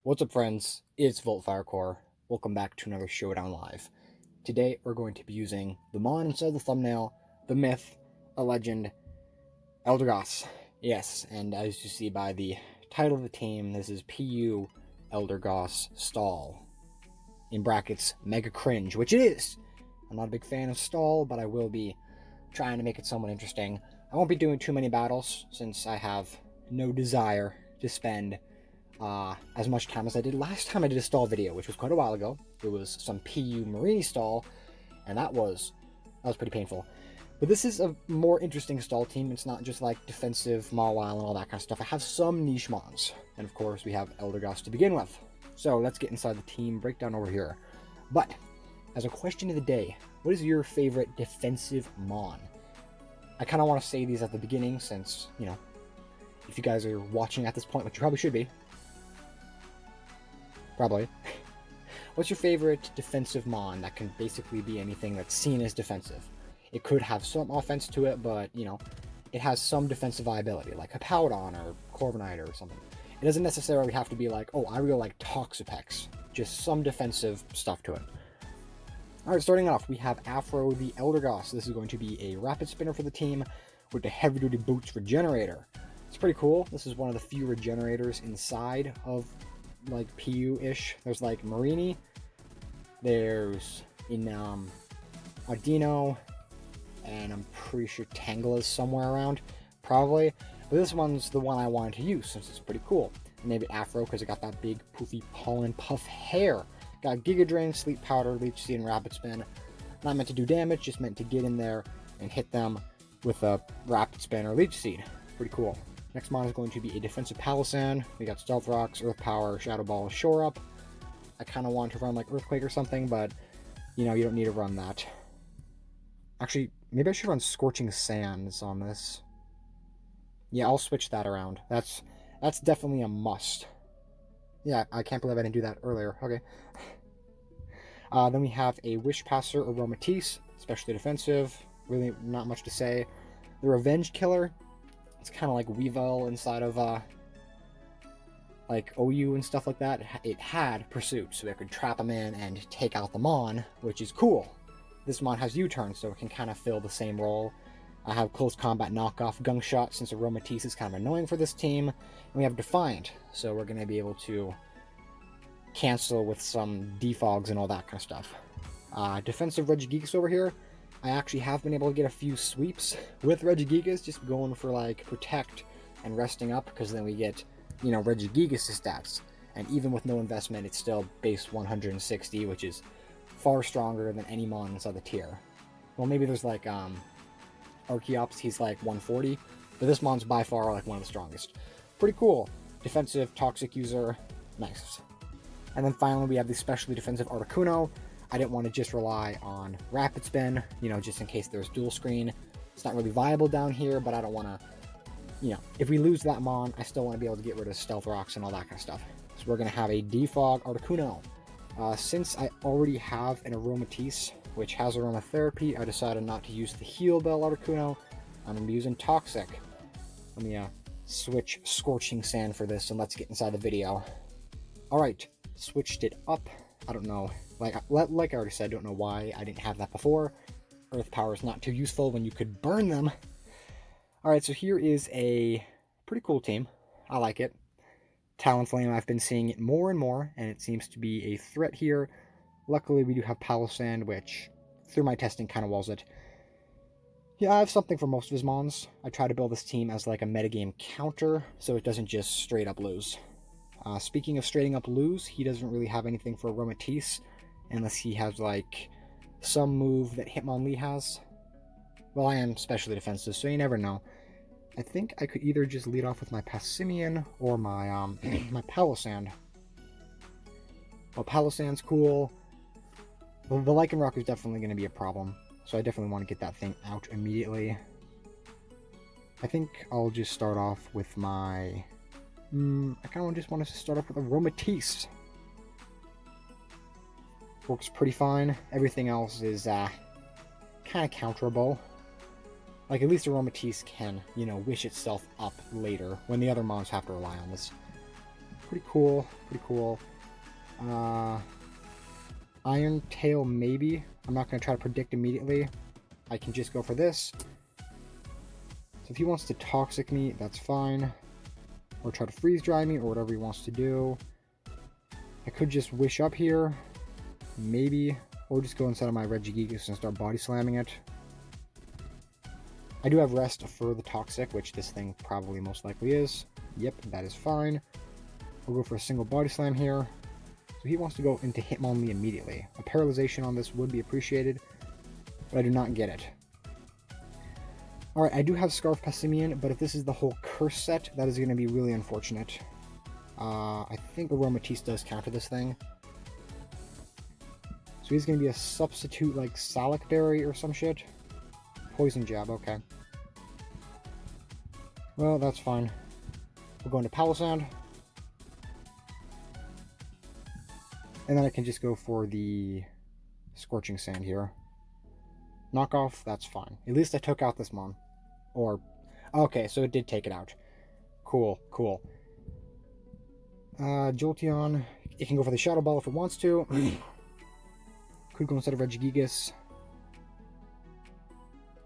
What's up, friends? It's Firecore. Welcome back to another Showdown Live. Today, we're going to be using the mon inside the thumbnail, the myth, a legend, Eldegoss. Yes, and as you see by the title of the team, this is PU Eldegoss Stall. In brackets, Mega Cringe, which it is. I'm not a big fan of Stall, but I will be trying to make it somewhat interesting. I won't be doing too many battles, since I have no desire to spend as much time as I did last time I did a stall video, which was quite a while ago. It was some PU Marini stall, and that was pretty painful. But this is a more interesting stall team. It's not just like defensive, Mawile, and all that kind of stuff. I have some niche mons, and of course we have Eldegoss to begin with. So let's get inside the team breakdown over here. But as a question of the day, what is your favorite defensive mon? I kind of want to say these at the beginning since, you know, if you guys are watching at this point, which you probably should be, probably. What's your favorite defensive mon that can basically be anything that's seen as defensive? It could have some offense to it, but, you know, it has some defensive viability, like a Powdon or Corviknight or something. It doesn't necessarily have to be like, oh, I really like Toxapex. Just some defensive stuff to it. Alright, starting off, we have Afro the Eldegoss. This is going to be a rapid spinner for the team with the heavy-duty boots regenerator. It's pretty cool. This is one of the few regenerators inside of like PU-ish. There's like Marini, there's in Ardino, and I'm pretty sure Tangela is somewhere around, probably. But this one's the one I wanted to use since it's pretty cool. Maybe Afro because it got that big poofy pollen puff hair. Got Giga Drain, Sleep Powder, Leech Seed, and Rapid Spin. Not meant to do damage, just meant to get in there and hit them with a Rapid Spin or Leech Seed. Pretty cool. Next mon is going to be a defensive Palossand. We got Stealth Rocks, Earth Power, Shadow Ball, Shore Up. I kind of want to run like Earthquake or something, but you know, you don't need to run that. Actually, maybe I should run Scorching Sands on this. Yeah, I'll switch that around. That's definitely a must. Yeah, I can't believe I didn't do that earlier. Okay. Then we have a Wish Passer or Aromatisse, especially defensive. Really not much to say. The Revenge Killer. It's kind of like Weavile inside of like OU and stuff like that. It had Pursuit, so it could trap them in and take out the Mon, which is cool. This Mon has U-turn, so it can kind of fill the same role. I have Close Combat Knockoff Gunk Shot, since Aromatisse is kind of annoying for this team. And we have Defiant, so we're going to be able to cancel with some defogs and all that kind of stuff. Defensive Regigigas over here. I actually have been able to get a few sweeps with Regigigas, just going for like Protect and resting up, because then we get, you know, Regigigas stats. And even with no investment, it's still base 160, which is far stronger than any mon inside the tier. Well, maybe there's like Archeops, he's like 140, but this mon's by far like one of the strongest. Pretty cool. Defensive Toxic user, nice. And then finally we have the specially defensive Articuno. I didn't want to just rely on Rapid Spin, you know, just in case there's dual screen. It's not really viable down here, but I don't want to, you know, if we lose that mon, I still want to be able to get rid of Stealth Rocks and all that kind of stuff. So we're going to have a Defog Articuno. Since I already have an Aromatisse, which has Aromatherapy, I decided not to use the Heal Bell Articuno. I'm going to be using Toxic. Let me switch Scorching Sand for this, and let's get inside the video. Alright, switched it up. I don't know, like I already said, I don't know why I didn't have that before. Earth Power is not too useful when you could burn them. Alright, so here is a pretty cool team. I like it. Talonflame, I've been seeing it more and more, and it seems to be a threat here. Luckily, we do have Palossand, which, through my testing, kind of walls it. Yeah, I have something for most of his mons. I try to build this team as like a metagame counter, so it doesn't just straight up lose. Speaking of straighting up lose, he doesn't really have anything for Aromatisse, unless he has like some move that Hitmonlee has. Well, I am specially defensive, so you never know. I think I could either just lead off with my Passimian or my my Palossand. Well, Palossand's cool. The Lycanroc is definitely going to be a problem, so I definitely want to get that thing out immediately. I think I'll just start off with my... I kind of just want to start off with Aromatisse. Works pretty fine. Everything else is kind of counterable. Like, at least Aromatisse can, you know, wish itself up later, when the other mons have to rely on this. pretty cool. Pretty cool. Iron Tail, maybe. I'm not going to try to predict immediately. I can just go for this. So if he wants to Toxic me, that's fine. Or try to Freeze Dry me, or whatever he wants to do. I could just Wish Up here. Maybe. Or just go inside of my Regigigas and start Body Slamming it. I do have Rest for the Toxic, which this thing probably most likely is. Yep, that is fine. We'll go for a single Body Slam here. So he wants to go into Hitmonlee immediately. A Paralyzation on this would be appreciated, but I do not get it. Alright, I do have Scarf Passimian, but if this is the whole Curse set, that is going to be really unfortunate. I think Aromatisse does counter this thing. So he's going to be a substitute like Salac Berry or some shit. Poison Jab, okay. Well, that's fine. We'll go into Palossand. And then I can just go for the Scorching Sand here. Knockoff, that's fine. At least I took out this Mon. Or, okay, so it did take it out. Cool, cool. Jolteon, it can go for the Shadow Ball if it wants to. Could go instead of Regigigas.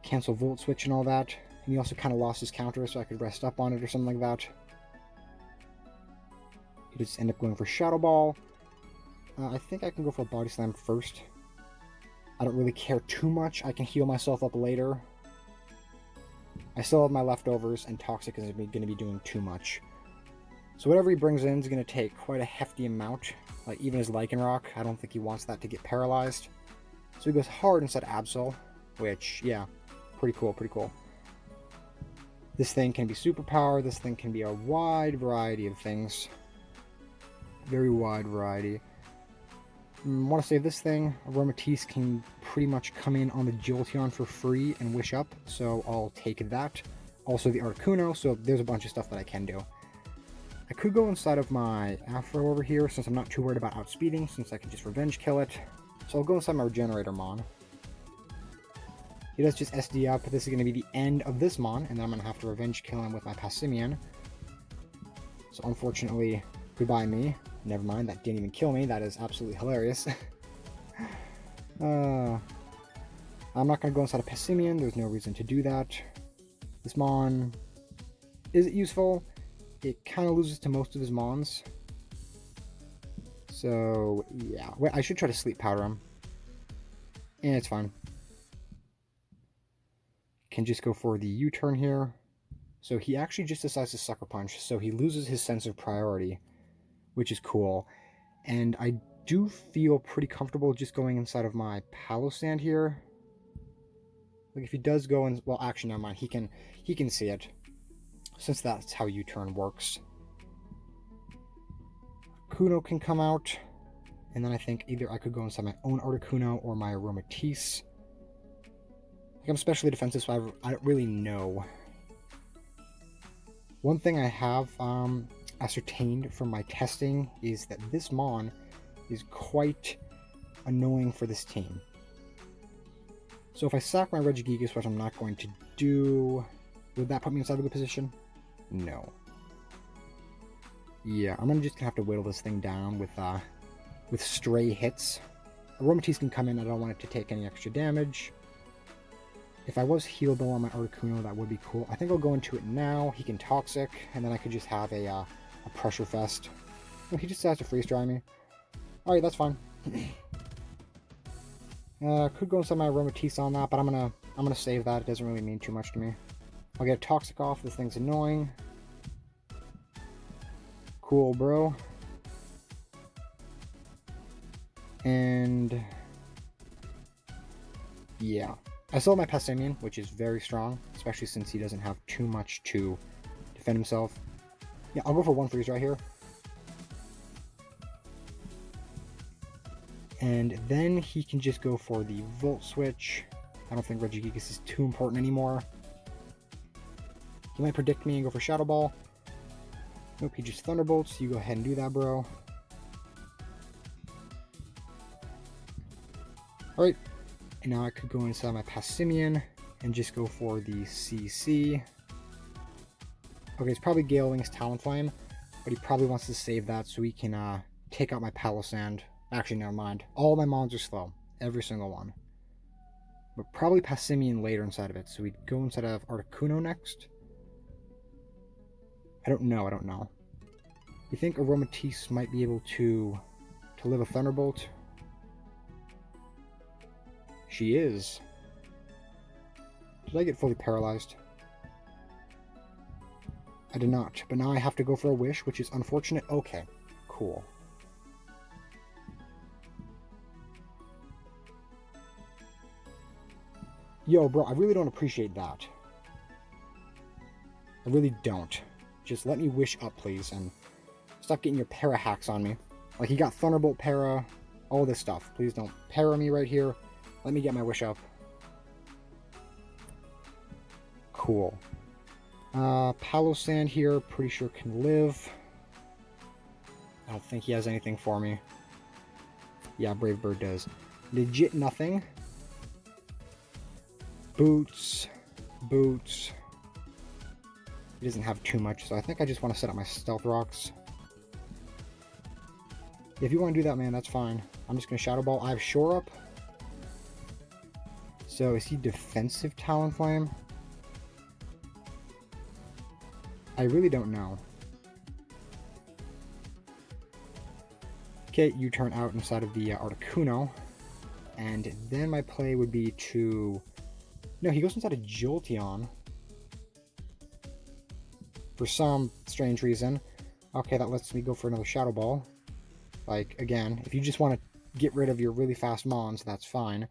Cancel Volt Switch and all that. And he also kind of lost his counter, so I could rest up on it or something like that. He just end up going for Shadow Ball. I think I can go for a Body Slam first. I don't really care too much. I can heal myself up later. I still have my leftovers, and Toxic is going to be doing too much. So whatever he brings in is going to take quite a hefty amount. Like even his Lycanroc, I don't think he wants that to get paralyzed. So he goes hard instead of Absol, which, yeah, pretty cool, pretty cool. This thing can be superpower. This thing can be a wide variety of things. Very wide variety. Want to save this thing. Aromatisse can pretty much come in on the Jolteon for free and Wish Up, so I'll take that. Also the Articuno, so there's a bunch of stuff that I can do. I could go inside of my Afro over here, since I'm not too worried about outspeeding, since I can just Revenge Kill it. So I'll go inside my Regenerator Mon. He does just SD up. This is going to be the end of this Mon, and then I'm going to have to Revenge Kill him with my Passimian. So unfortunately, goodbye me. Never mind, that didn't even kill me. That is absolutely hilarious. I'm not going to go inside of Passimian. There's no reason to do that. This Mon, is it useful? It kind of loses to most of his Mons. So, yeah. Wait, I should try to Sleep Powder him. And it's fine. Can just go for the U-turn here. So he actually just decides to Sucker Punch. So he loses his sense of priority, which is cool. And I do feel pretty comfortable just going inside of my Palossand here. Like if he does go in, well, actually, never mind. He can see it, since that's how U-turn works. Kuno can come out, and then I think either I could go inside my own Articuno or my Aromatisse. Like I'm specially defensive, so I don't really know. One thing I have ascertained from my testing is that this Mon is quite annoying for this team. So if I sack my Regigigas, which I'm not going to do, would that put me inside of a good position? No. Yeah, I'm just gonna have to whittle this thing down with stray hits. Aromatisse can come in. I don't want it to take any extra damage. If I was healable on my Articuno, that would be cool. I think I'll go into it now. He can Toxic, and then I could just have a Pressure Fest. Oh, he just has to Freeze Dry me. Alright, that's fine. Could go inside my Aromatisse on that, but I'm gonna save that. It doesn't really mean too much to me. I'll get Toxic off. This thing's annoying. Cool, bro. And yeah. I still have my Passimian, which is very strong, especially since he doesn't have too much to defend himself. Yeah, I'll go for one Freeze right here. And then he can just go for the Volt Switch. I don't think Regigigas is too important anymore. He might predict me and go for Shadow Ball. Nope, he just Thunderbolts. You go ahead and do that, bro. Alright. And now I could go inside my Passimian and just go for the CC. Okay, it's probably Gale Wing's Talonflame. But he probably wants to save that so he can take out my Palossand. Actually, never mind. All my mons are slow. Every single one. But probably Passimian later inside of it. So we'd go inside of Articuno next. I don't know. You think Aromatisse might be able to live a Thunderbolt? She is. Did I get fully paralyzed? I did not, but now I have to go for a wish, which is unfortunate. Okay, cool. Yo, bro, I really don't appreciate that. I really don't. Just let me wish up, please, and stop getting your para hacks on me. Like, he got Thunderbolt para, all this stuff. Please don't para me right here. Let me get my wish up. Cool. Palossand here, pretty sure can live. I don't think he has anything for me. Yeah, Brave Bird does. Legit nothing. Boots. He doesn't have too much, so I think I just want to set up my Stealth Rocks. If you want to do that, man, that's fine. I'm just going to Shadow Ball. I have Shore Up. So, is he defensive Talonflame? I really don't know. Okay, you turn out inside of the Articuno. And then my play would be to... No, he goes inside a Jolteon. For some strange reason. Okay, that lets me go for another Shadow Ball. Like, again, if you just want to get rid of your really fast Mons, that's fine.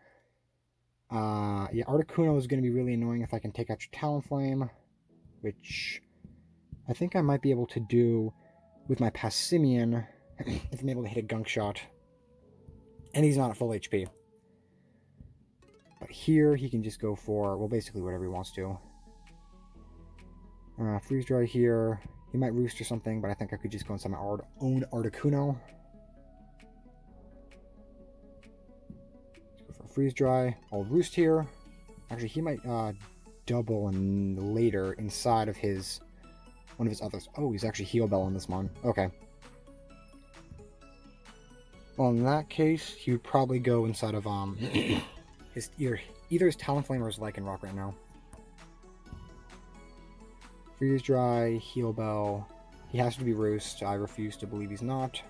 Yeah, Articuno is going to be really annoying if I can take out your Talonflame. Which I think I might be able to do with my Passimian if I'm able to hit a Gunk Shot. And he's not at full HP. But here, he can just go for, well, basically whatever he wants to. Freeze Dry here. He might Roost or something, but I think I could just go inside my own Articuno. Let's go for a Freeze Dry. I'll Roost here. Actually, he might double and later inside of his one of his others. Oh, he's actually Heal Bell on this one. Okay. Well, in that case, he would probably go inside of his either his Talonflame or his Lycanroc right now. Freeze Dry, Heal Bell. He has to be Roost. I refuse to believe he's not.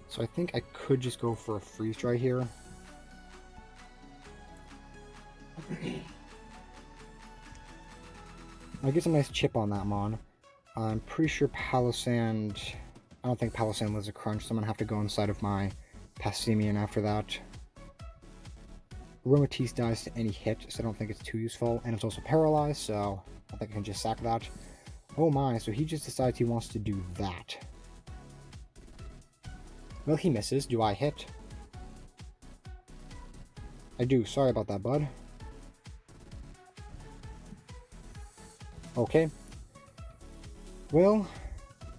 So I think I could just go for a Freeze Dry here. I'll get some nice chip on that Mon. I'm pretty sure Palossand... I don't think Palossand lives a crunch, so I'm going to have to go inside of my Passimian after that. Aromatisse dies to any hit, so I don't think it's too useful. And it's also paralyzed, so I think I can just sack that. Oh my, so he just decides he wants to do that. Well, he misses. Do I hit? I do. Sorry about that, bud. Okay. Well,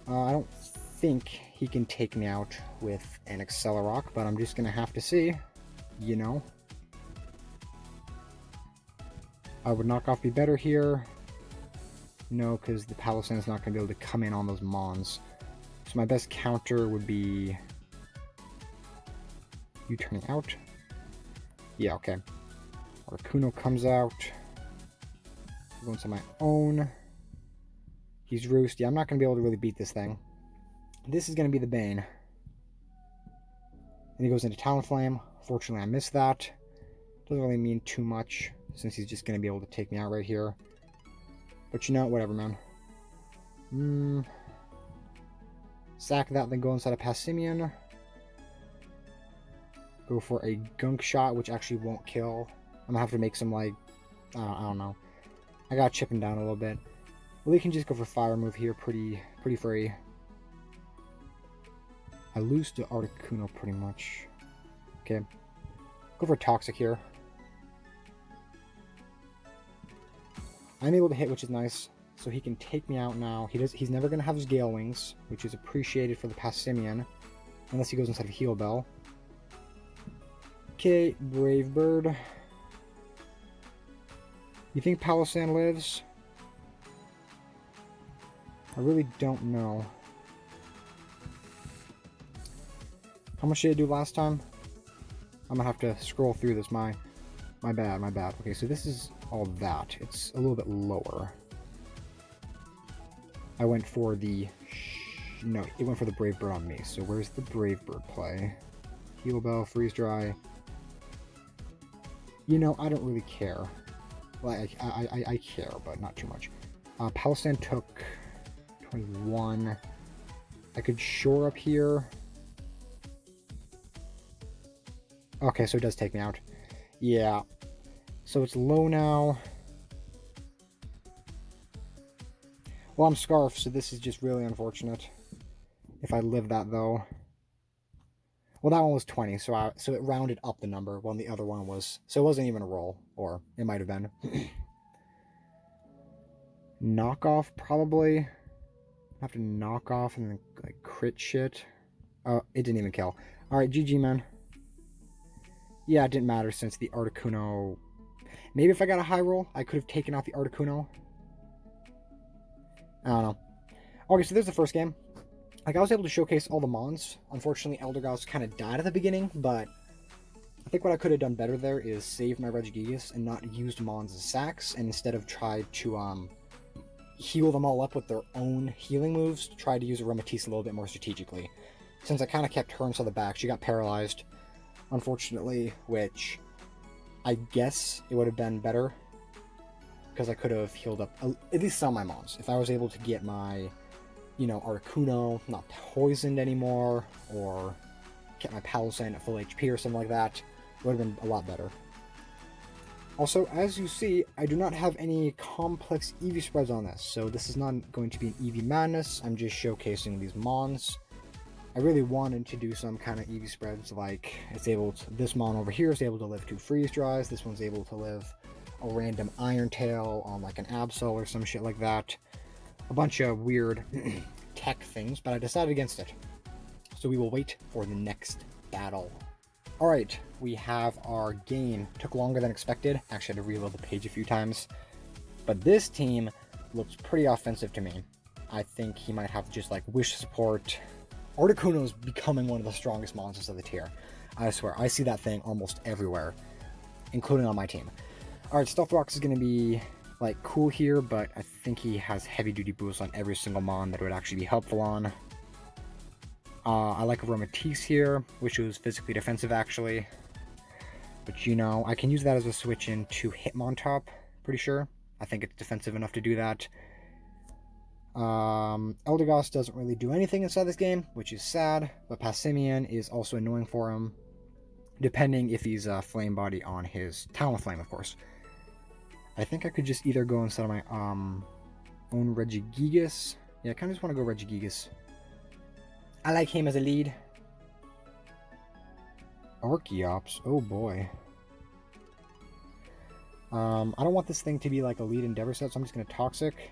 I don't think he can take me out with an Accelerock, but I'm just going to have to see, you know. Would Knock Off be better here? No, because the Palossand is not going to be able to come in on those Mons. So my best counter would be you turning out. Yeah, okay. Articuno comes out. Go into my own. He's Roost. Yeah, I'm not going to be able to really beat this thing. This is going to be the Bane. And he goes into Talonflame. Fortunately, I missed that. Doesn't really mean too much, since he's just going to be able to take me out right here. But you know, whatever, man. Sack that, then go inside a Passimian. Go for a Gunk Shot, which actually won't kill. I'm going to have to make some, like, I don't know. I got chipping down a little bit. Well, he can just go for Fire move here, pretty free. I lose to Articuno pretty much. Okay. Go for Toxic here. I'm able to hit, which is nice. So he can take me out now. He's never going to have his Gale Wings, which is appreciated for the Passimian. Unless he goes inside of Heal Bell. Okay, Brave Bird. You think Palossand lives? I really don't know. How much did I do last time? I'm gonna have to scroll through this. My bad, my bad. Okay, so this is all that. It's a little bit lower. I went for the... No, it went for the Brave Bird on me. So where's the Brave Bird play? Heal Bell, Freeze Dry. You know, I don't really care. Like, I care, but not too much. Palisand took 21. I could shore up here. Okay, so it does take me out. Yeah. So it's low now. Well, I'm Scarf, so this is just really unfortunate. If I live that, though. Well, that one was 20, so it rounded up the number, while the other one was... So it wasn't even a roll, or it might have been. Knockoff, probably. I have to knock off and then, like, crit shit. Oh, it didn't even kill. Alright, GG, man. Yeah, it didn't matter since the Articuno... Maybe if I got a high roll, I could have taken out the Articuno. I don't know. Okay, so there's the first game. Like, I was able to showcase all the Mons. Unfortunately, Eldegoss kind of died at the beginning, but I think what I could have done better there is save my Regigigas and not used Mons as sacks, and instead of tried to heal them all up with their own healing moves, try to use Aromatisse a little bit more strategically. Since I kind of kept her to the back, she got paralyzed, unfortunately, which I guess it would have been better, because I could have healed up at least some of my Mons. If I was able to get my... you know, Articuno not poisoned anymore, or get my Palisand at full HP or something like that, it would have been a lot better. Also, as you see, I do not have any complex EV spreads on this, so this is not going to be an EV madness. I'm just showcasing these Mons. I really wanted to do some kind of EV spreads, like it's able to, this Mon over here is able to live 2 freeze dries, this one's able to live a random Iron Tail on like an Absol or some shit like that. A bunch of weird tech things, but I decided against it. So we will wait for the next battle. Alright, we have our game. Took longer than expected. Actually, I had to reload the page a few times. But this team looks pretty offensive to me. I think he might have just like wish support. Articuno is becoming one of the strongest monsters of the tier. I swear, I see that thing almost everywhere, including on my team. Alright, Stealth Rocks is going to be like cool here, but I think he has heavy duty boosts on every single Mon that would actually be helpful on. I like Aromatisse here, which was physically defensive actually. But you know, I can use that as a switch into Hitmontop, pretty sure. I think it's defensive enough to do that. Eldegoss doesn't really do anything inside this game, which is sad, but Passimian is also annoying for him, depending if he's Flame Body on his Talonflame, of course. I think I could just either go instead of my own Regigigas. Yeah, I kind of just want to go Regigigas. I like him as a lead. Archeops, oh boy. I don't want this thing to be like a lead Endeavor set, so I'm just going to Toxic.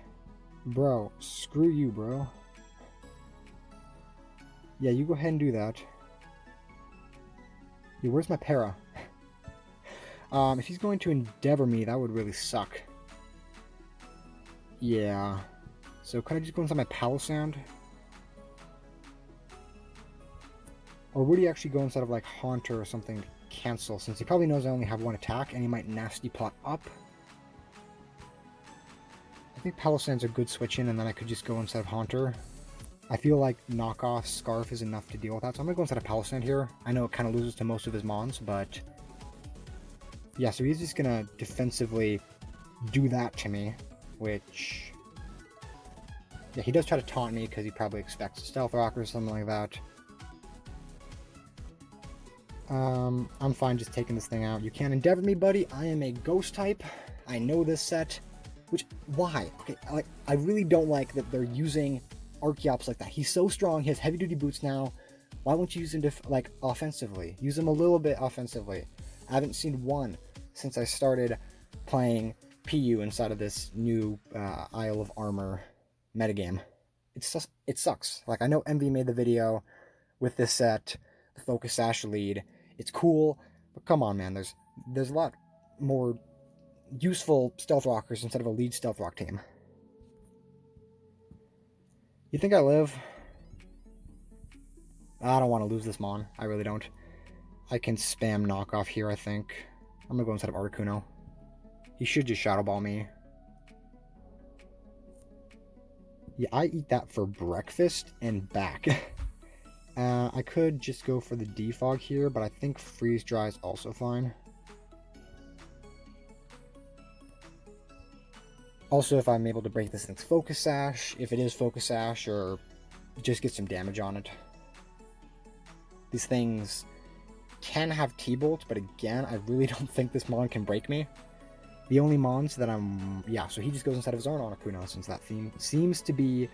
Bro, screw you, bro. Yeah, you go ahead and do that. Yeah, where's my Para? If he's going to Endeavor me, that would really suck. Yeah. So could I just go inside my Palisand? Or would he actually go inside of like Haunter or something to cancel, since he probably knows I only have one attack and he might nasty plot up? I think Palisand's a good switch in, and then I could just go inside of Haunter. I feel like knockoff Scarf is enough to deal with that, so I'm going to go inside of Palisand here. I know it kind of loses to most of his Mons, but... yeah, so he's just going to defensively do that to me, which... yeah, he does try to taunt me because he probably expects a Stealth Rock or something like that. I'm fine just taking this thing out. You can't Endeavor me, buddy. I am a Ghost type. I know this set. Which, why? Okay, I really don't like that they're using Archeops like that. He's so strong. He has heavy duty boots now. Why won't you use him like offensively? Use him a little bit offensively. I haven't seen one since I started playing PU inside of this new Isle of Armor metagame. It sucks. Like, I know MV made the video with this set, the Focus Sash lead. It's cool, but come on, man. There's a lot more useful Stealth Rockers instead of a lead Stealth Rock team. You think I live? I don't want to lose this Mon. I really don't. I can spam knockoff here, I think. I'm going to go instead of Articuno. He should just Shadow Ball me. Yeah, I eat that for breakfast and back. I could just go for the Defog here, but I think Freeze Dry is also fine. Also, if I'm able to break this thing's Focus Sash, if it is Focus Sash, or just get some damage on it. These things can have T-Bolt, but again, I really don't think this Mon can break me. The only Mons that I'm... Yeah, so he just goes inside of his own Articuno, since that theme seems to be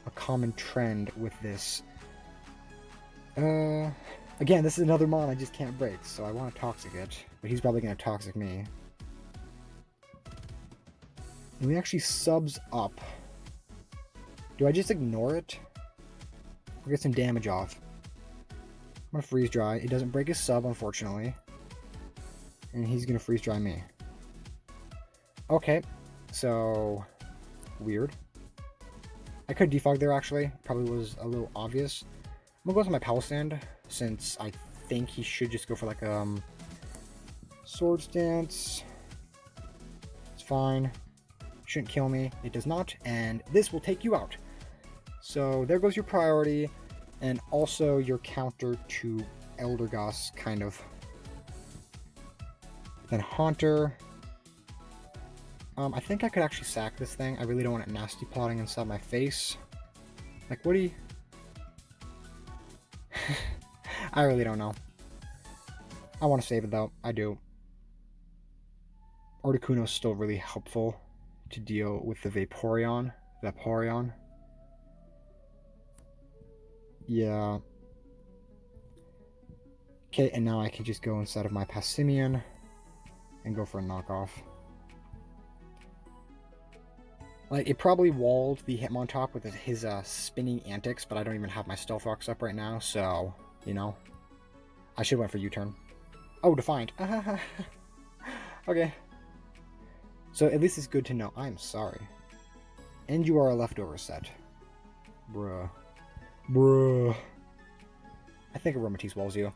a common trend with this. Again, this is another Mon I just can't break, so I want to Toxic it, but he's probably going to Toxic me. And we actually subs up. Do I just ignore it? Or get some damage off? I'm going to Freeze Dry. It doesn't break his sub, unfortunately. And he's going to Freeze Dry me. Okay, so... Weird. I could Defog there, actually. Probably was a little obvious. I'm going to go to my Power Stand, since I think he should just go for, like, Swords Dance. It's fine. Shouldn't kill me. It does not, and this will take you out. So there goes your priority, and also your counter to Eldegoss, kind of. Then Haunter. I think I could actually sack this thing. I really don't want it nasty plotting inside my face. Like, what do you... I really don't know. I want to save it, though. I do. Articuno's still really helpful to deal with the Vaporeon. Yeah. Okay, and now I can just go inside of my Passimian and go for a knockoff. Like, it probably walled the Hitmontop with his spinning antics, but I don't even have my Stealth Rocks up right now, so, you know. I should have went for U-turn. Oh, Defiant. Okay. So at least it's good to know. I'm sorry. And you are a leftover set. Bruh. I think Aromatisse walls you.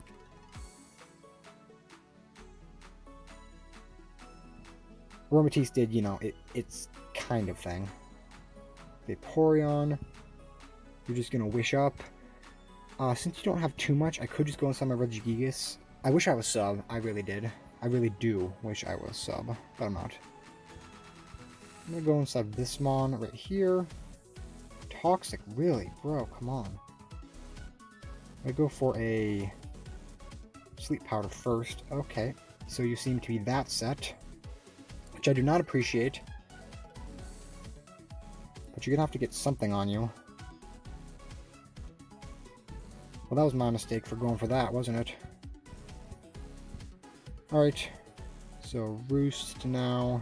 Aromatisse did, you know, it's kind of thing. Vaporeon. You're just gonna wish up. Since you don't have too much, I could just go inside my Regigigas. I wish I was sub. I really did. I really do wish I was sub, but I'm not. I'm gonna go inside this Mon right here. Toxic, really? Bro, come on. I'm gonna go for a Sleep Powder first. Okay, so you seem to be that set, which I do not appreciate. But you're gonna have to get something on you. Well, that was my mistake for going for that, wasn't it? Alright, so Roost now.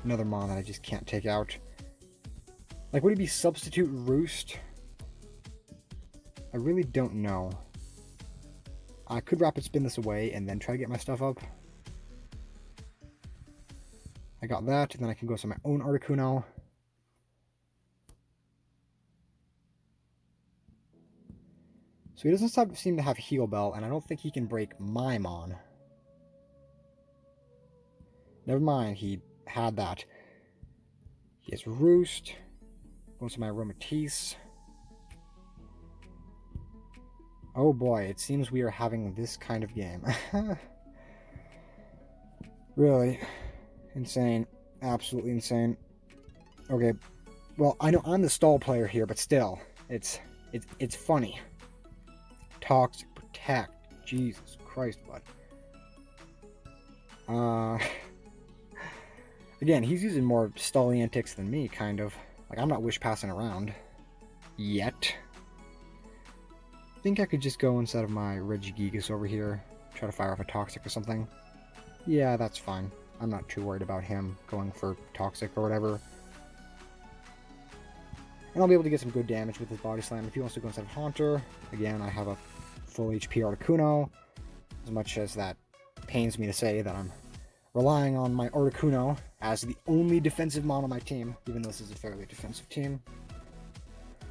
Another Mon that I just can't take out. Like, would he be Substitute Roost? I really don't know. I could Rapid Spin this away and then try to get my stuff up. I got that, and then I can go to my own Articuno. So he doesn't seem to have Heal Bell, and I don't think he can break my Mon. Never mind, he had that. He has Roost. Goes to my Aromatisse. Oh boy, it seems we are having this kind of game. Really. Insane. Absolutely insane. Okay. Well, I know I'm the stall player here, but still. It's funny. Toxic, Protect. Jesus Christ, bud. Again, he's using more stall antics than me, kind of. Like, I'm not wish passing around. Yet. I think I could just go inside of my Regigigas over here. Try to fire off a Toxic or something. Yeah, that's fine. I'm not too worried about him going for Toxic or whatever. And I'll be able to get some good damage with his Body Slam. If he wants to go inside of Haunter, again, I have a full HP Articuno. As much as that pains me to say that I'm relying on my Articuno as the only defensive Mon on my team, even though this is a fairly defensive team.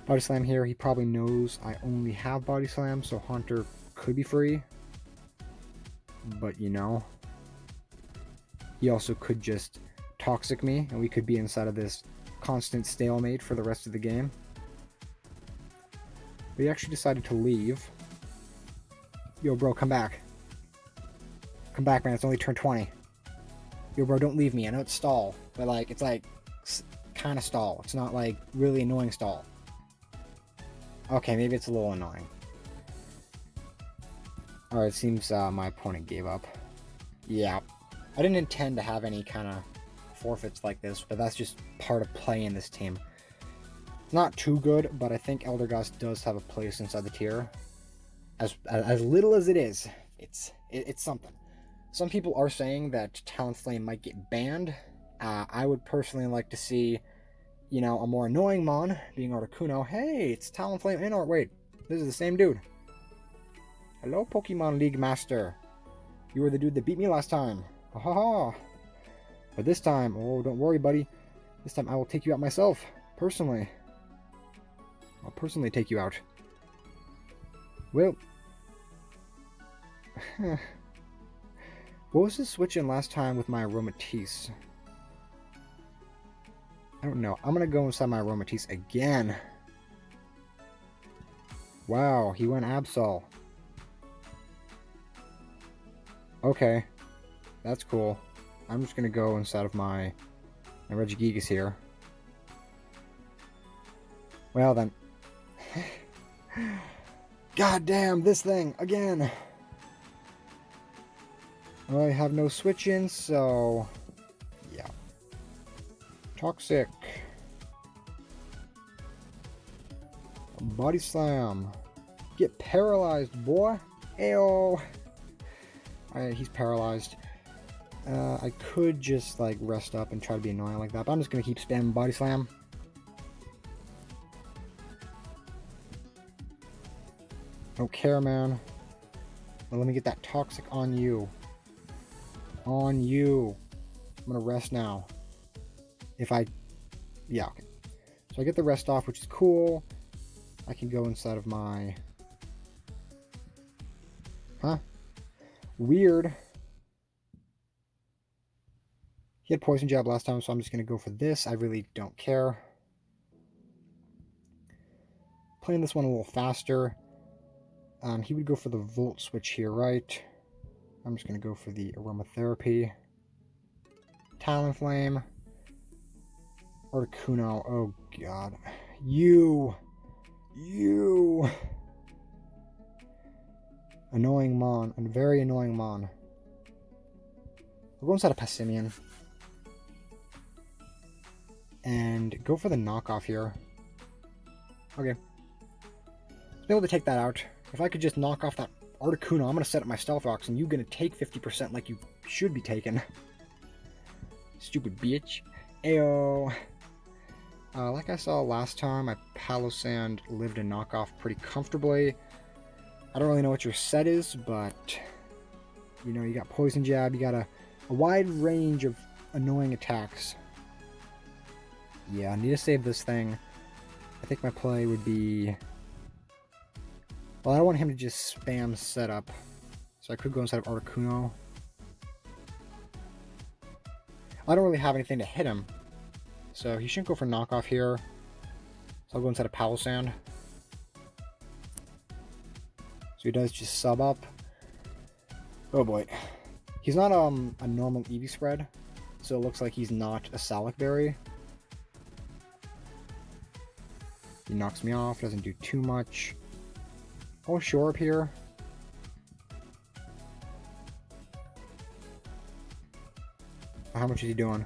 Body Slam here. He probably knows I only have Body Slam, so Haunter could be free. But, you know, he also could just Toxic me, and we could be inside of this constant stalemate for the rest of the game. But he actually decided to leave. Yo, bro, come back. Come back, man. It's only turn 20. Yo, bro, don't leave me. I know it's stall, but, like, it's, like, kind of stall. It's not, like, really annoying stall. Okay, maybe it's a little annoying. Alright, it seems my opponent gave up. Yeah. I didn't intend to have any kind of forfeits like this, but that's just part of playing this team. Not too good, but I think Eldegoss does have a place inside the tier. As little as it is, it's something. Some people are saying that Talonflame might get banned. I would personally like to see, you know, a more annoying Mon being Articuno. Hey, it's Talonflame and wait, this is the same dude. Hello, Pokemon League Master. You were the dude that beat me last time. Ha ha ha. But this time, oh, don't worry, buddy. This time I will take you out myself, personally. I'll personally take you out. Well, what was the switch in last time with my Aromatisse? I don't know. I'm going to go inside my Aromatisse again. Wow, he went Absol. Okay, that's cool. I'm just going to go inside of my Regigigas here. Well then. God damn, this thing, again. Well, I have no switch-in, so... yeah. Toxic. Body Slam. Get paralyzed, boy. Ayo. Alright, he's paralyzed. I could just, like, rest up and try to be annoying like that, but I'm just going to keep spamming Body Slam. Don't care, man. Well, let me get that Toxic on you. On you. I'm going to rest now. Yeah, okay. So I get the rest off, which is cool. I can go inside of my... huh? Weird. He had Poison Jab last time, so I'm just going to go for this. I really don't care. Playing this one a little faster. He would go for the Volt Switch here, right? I'm just going to go for the Aromatherapy. Talonflame. Articuno. Oh, God. You. Annoying Mon. A very annoying Mon. We'll go inside a Passimian. And go for the knockoff here. Okay. Be able to take that out. If I could just knock off that Articuno, I'm going to set up my Stealth Rocks, and you're going to take 50% like you should be taking. Stupid bitch. Ayo. Like I saw last time, my Palossand lived a knockoff pretty comfortably. I don't really know what your set is, but... you know, you got Poison Jab, you got a wide range of annoying attacks. Yeah, I need to save this thing. I think my play would be... well, I don't want him to just spam setup. So I could go inside of Articuno. I don't really have anything to hit him. So he shouldn't go for knockoff here. So I'll go inside of Palossand. So he does just sub up. Oh boy. He's not a normal Eevee spread. So it looks like he's not a Salic Berry. He knocks me off, doesn't do too much. Oh, shore up here. How much is he doing?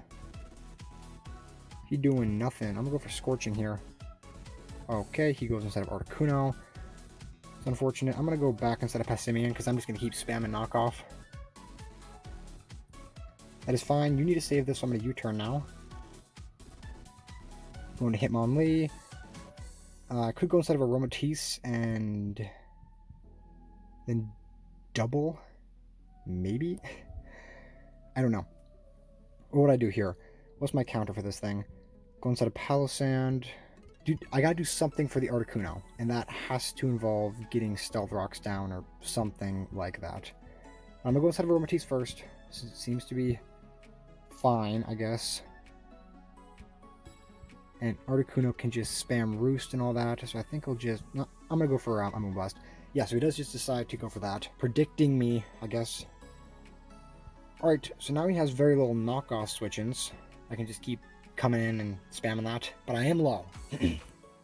He doing nothing. I'm gonna go for Scorching here. Okay, he goes inside of Articuno. It's unfortunate. I'm gonna go back inside of Passimian because I'm just gonna keep spamming knockoff. That is fine. You need to save this, so I'm gonna U-turn now. Going to Hitmonlee. I could go inside of Aromatisse and then double, maybe? I don't know. What would I do here? What's my counter for this thing? Go inside of Palossand. I gotta do something for the Articuno, and that has to involve getting Stealth Rocks down or something like that. I'm gonna go inside of Aromatisse first. It seems to be fine, I guess. And Articuno can just spam Roost and all that, so I think I'll just... No, I'm gonna go for Moonblast. Yeah, so he does just decide to go for that, predicting me, I guess. Alright, so now he has very little knockoff switch-ins. I can just keep coming in and spamming that, but I am low.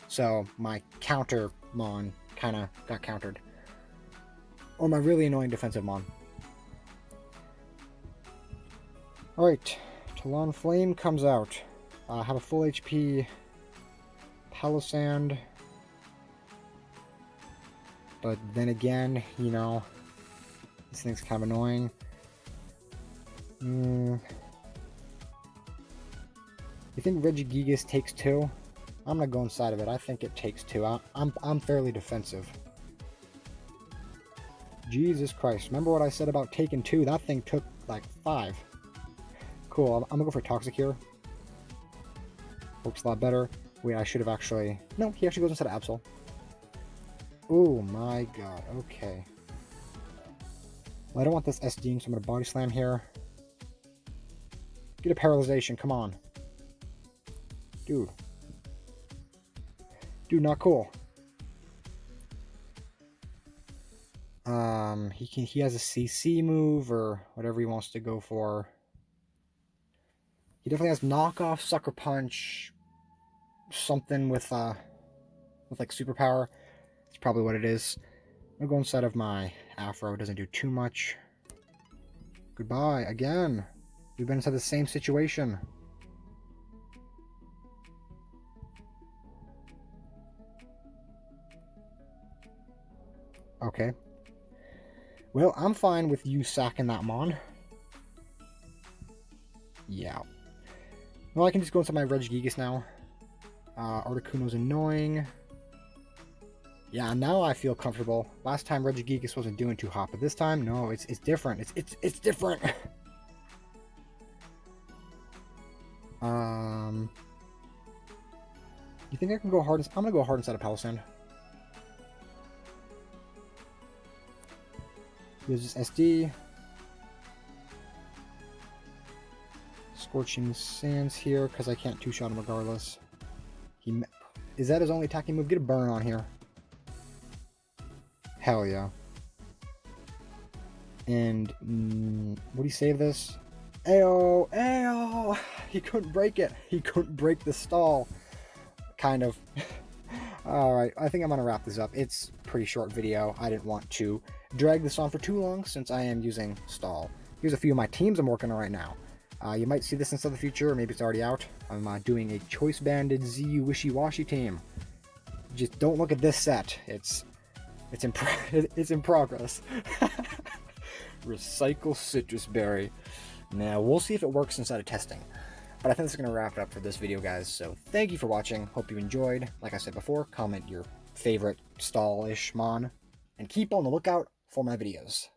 So my counter Mon kind of got countered. Or my really annoying defensive Mon. Alright, Talonflame comes out. I have a full HP Palisand. But then again, you know, this thing's kind of annoying. You think Regigigas takes 2? I'm gonna go inside of it. I think it takes 2. I'm fairly defensive. Jesus Christ. Remember what I said about taking 2? That thing took like 5. Cool. I'm gonna go for Toxic here. Works a lot better. Wait, I should have actually... No, he actually goes instead of Absol. Oh my god. Okay. Well, I don't want this SDing, so I'm gonna Body Slam here. Get a Paralyzation. Come on. Dude. Dude, not cool. He has a CC move or whatever he wants to go for. He definitely has knockoff, Sucker Punch, something with like superpower. That's probably what it is. I'll go inside of my Afro. It doesn't do too much. Goodbye again. We've been inside the same situation. Okay. Well, I'm fine with you sacking that Mon. Yeah. Well, I can just go into my Regigigas now. Articuno's annoying. Yeah, now I feel comfortable. Last time Regigigas wasn't doing too hot, but this time, no, it's different. It's different. You think I can go hard? I'm gonna go hard inside of Palisand. Here's this SD. Scorching Sands here, because I can't two-shot him regardless. Is that his only attacking move? Get a burn on here. Hell yeah. And, would he save this? Ayo! Ayo! He couldn't break it. He couldn't break the stall. Kind of. Alright, I think I'm going to wrap this up. It's a pretty short video. I didn't want to drag this on for too long since I am using stall. Here's a few of my teams I'm working on right now. You might see this in some of the future, or maybe it's already out. I'm doing a Choice Banded ZU Wishy-Washy team. Just don't look at this set. It's in progress. Recycle Citrus Berry. Now, we'll see if it works inside of testing. But I think that's going to wrap it up for this video, guys. So, thank you for watching. Hope you enjoyed. Like I said before, comment your favorite stall-ish Mon. And keep on the lookout for my videos.